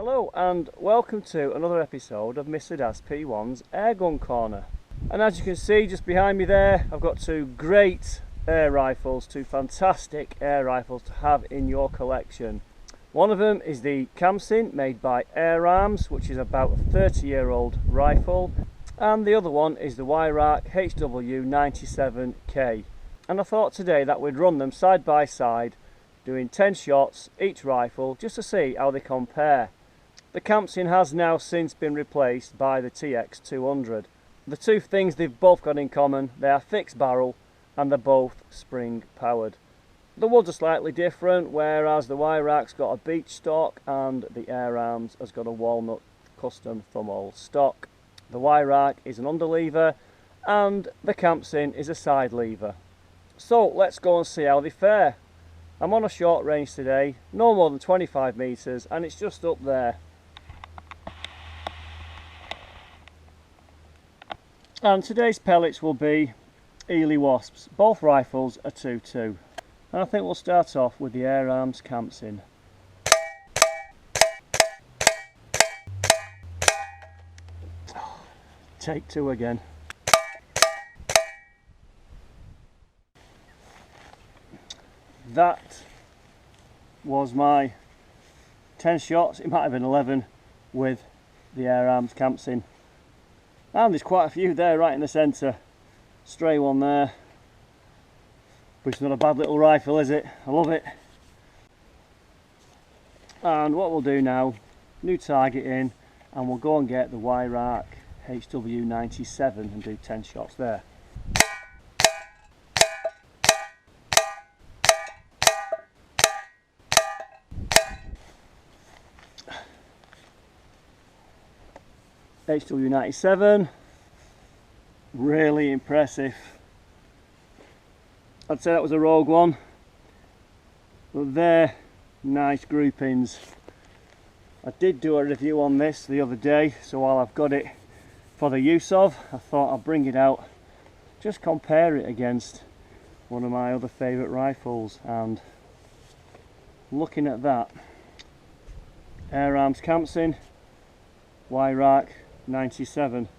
Hello and welcome to another episode of Mr. Das P1's Airgun Corner. And as you can see just behind me there, I've got two great air rifles, two fantastic air rifles to have in your collection. One of them is the Khamsin made by Air Arms, which is about a 30-year-old rifle, and the other one is the Weihrauch HW 97K. And I thought today that we'd run them side by side, doing 10 shots each rifle just to see how they compare. The Khamsin has now since been replaced by the TX200. The two things they've both got in common, they are fixed barrel and they're both spring powered. The woods are slightly different, whereas the Weirhauch's got a beech stock and the Air Arms has got a walnut custom thumbhole stock. The Weihrauch is an underlever and the Khamsin is a side lever. So let's go and see how they fare. I'm on a short range today, no more than 25 metres, and it's just up there. And today's pellets will be Ely Wasps. Both rifles are 2.2. And I think we'll start off with the Air Arms Khamsin. Take two again. That was my 10 shots, it might have been 11, with the Air Arms Khamsin. And there's quite a few there right in the centre. Stray one there. But it's not a bad little rifle, is it? I love it. And what we'll do now, new target in, and we'll go and get the Weihrauch HW 97 and do 10 shots there. HW 97, really impressive. I'd say that was a rogue one, but they're nice groupings. I did do a review on this the other day, so while I've got it for the use of, I thought I'll bring it out, just compare it against one of my other favourite rifles. And looking at that, Air Arms Khamsin, Weihrauch 97.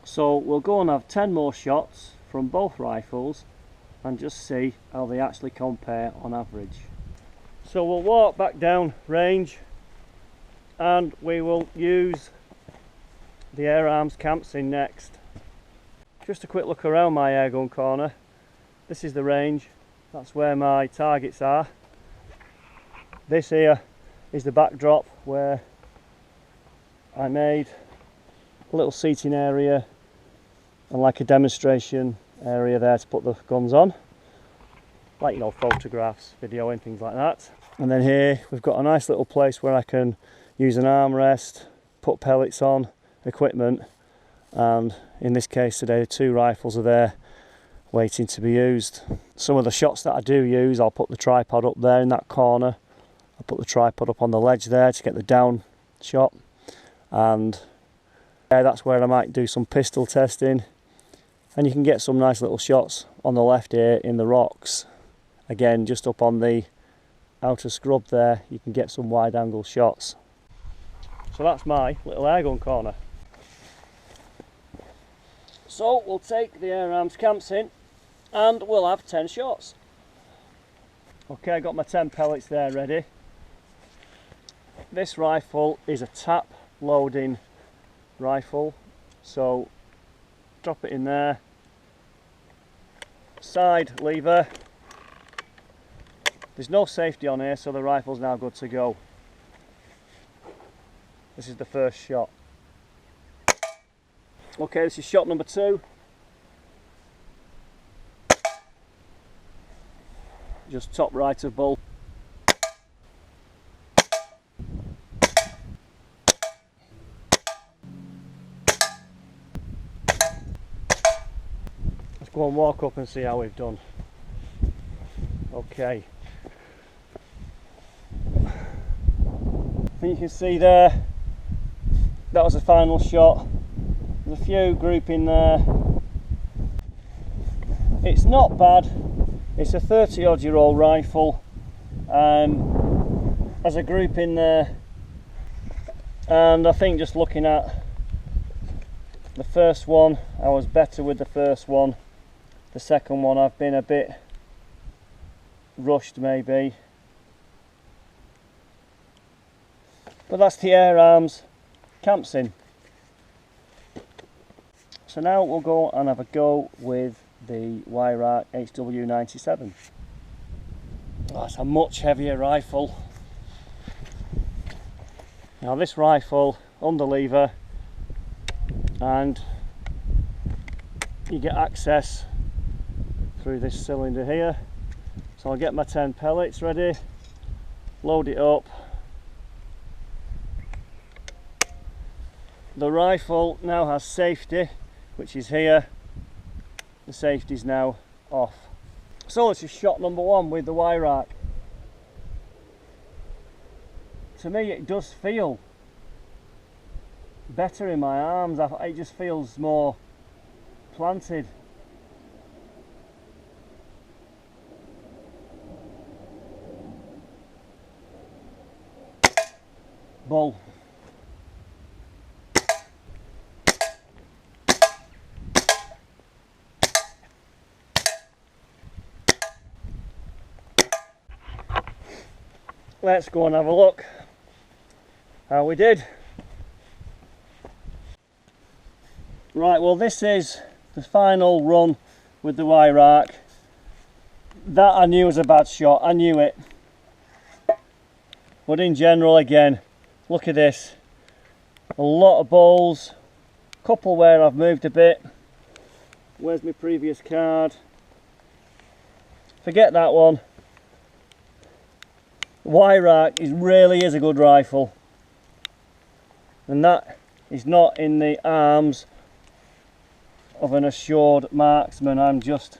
So we'll go and have 10 more shots from both rifles and just see how they actually compare on average. So we'll walk back down range and we will use the Air Arms Khamsin next. Just a quick look around my airgun corner. This is the range, that's where my targets are. This here is the backdrop where I made a little seating area and like a demonstration area there to put the guns on, like, you know, photographs, video and things like that. And then here we've got a nice little place where I can use an armrest, put pellets on, equipment, and in this case today the two rifles are there waiting to be used. Some of the shots that I do use, I'll put the tripod up there in that corner. I'll put the tripod up on the ledge there to get the down shot, and that's where I might do some pistol testing, and you can get some nice little shots on the left here in the rocks. Again, just up on the outer scrub there, you can get some wide angle shots. So that's my little airgun corner. So we'll take the Air Arms Khamsin and we'll have 10 shots. Okay, I got my 10 pellets there ready. This rifle is a tap loading rifle, so drop it in there, side lever. There's no safety on here, so the rifle's now good to go. This is the first shot. Okay, this is shot number 2. Just top right of bull. Let's go and walk up and see how we've done. Okay. I think you can see there, that was the final shot. There's a few grouping there. It's not bad. It's a 30-odd-year-old rifle. as a group in there, and I think just looking at the first one, I was better with the first one. The second one I've been a bit rushed maybe, but that's the air arms Khamsin. So now we'll go and have a go with the Weihrauch HW 97. That's a much heavier rifle. Now this rifle, under lever, and you get access through this cylinder here. So I'll get my 10 pellets ready, load it up. The rifle now has safety, which is here. The safety's now off. So this is shot number one with the Weihrauch. To me it does feel better in my arms. It just feels more planted. Bull. Let's go and have a look how we did. Right, well this is the final run with the Weihrauch. That I knew was a bad shot, I knew it. But in general, again, look at this. A lot of bowls, couple where I've moved a bit. Where's my previous card? Forget that one. Weihrauch really is a good rifle, and that is not in the arms of an assured marksman. I'm just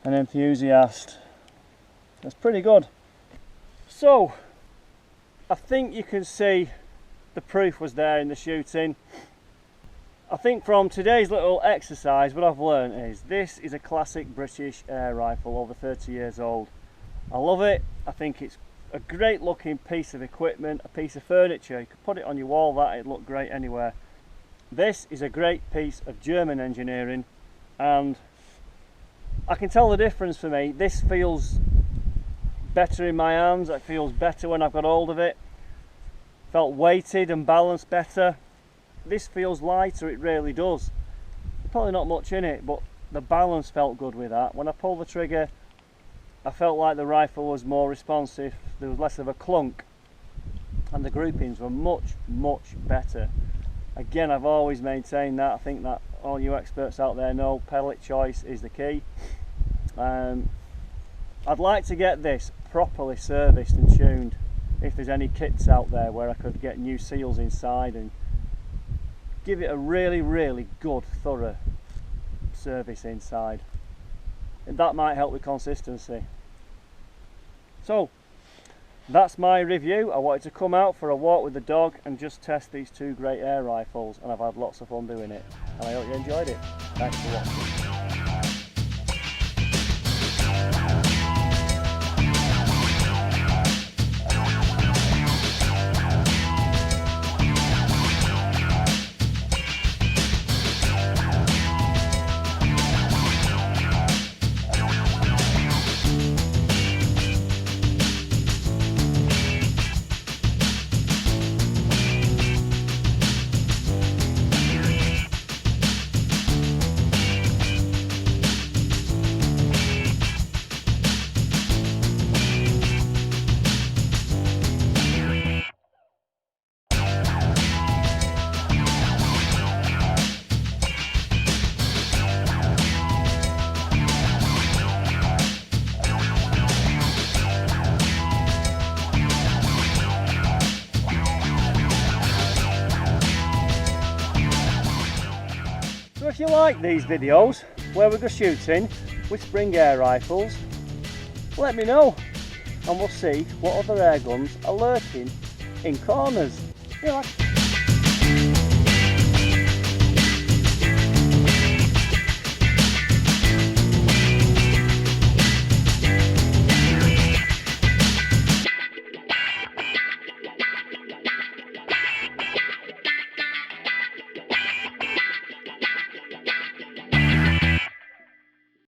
an enthusiast. That's pretty good. So I think you can see the proof was there in the shooting. I think from today's little exercise what I've learned is this is a classic British air rifle, over 30 years old. I love it. I think it's a great looking piece of equipment, a piece of furniture. You could put it on your wall, that it'd look great anywhere. This is a great piece of German engineering, and I can tell the difference for me. This feels better in my hands, it feels better when I've got hold of it. Felt weighted and balanced better. This feels lighter, it really does. There's probably not much in it, but the balance felt good with that. When I pulled the trigger, I felt like the rifle was more responsive, there was less of a clunk, and the groupings were much better. Again, I've always maintained that. I think that all you experts out there know pellet choice is the key. I'd like to get this properly serviced and tuned. If there's any kits out there where I could get new seals inside and give it a really good thorough service inside, and that might help with consistency. So that's my review. I wanted to come out for a walk with the dog and just test these two great air rifles, and I've had lots of fun doing it, and I hope you enjoyed it. Thanks for watching. So if you like these videos where we go shooting with spring air rifles, let me know and we'll see what other air guns are lurking in corners.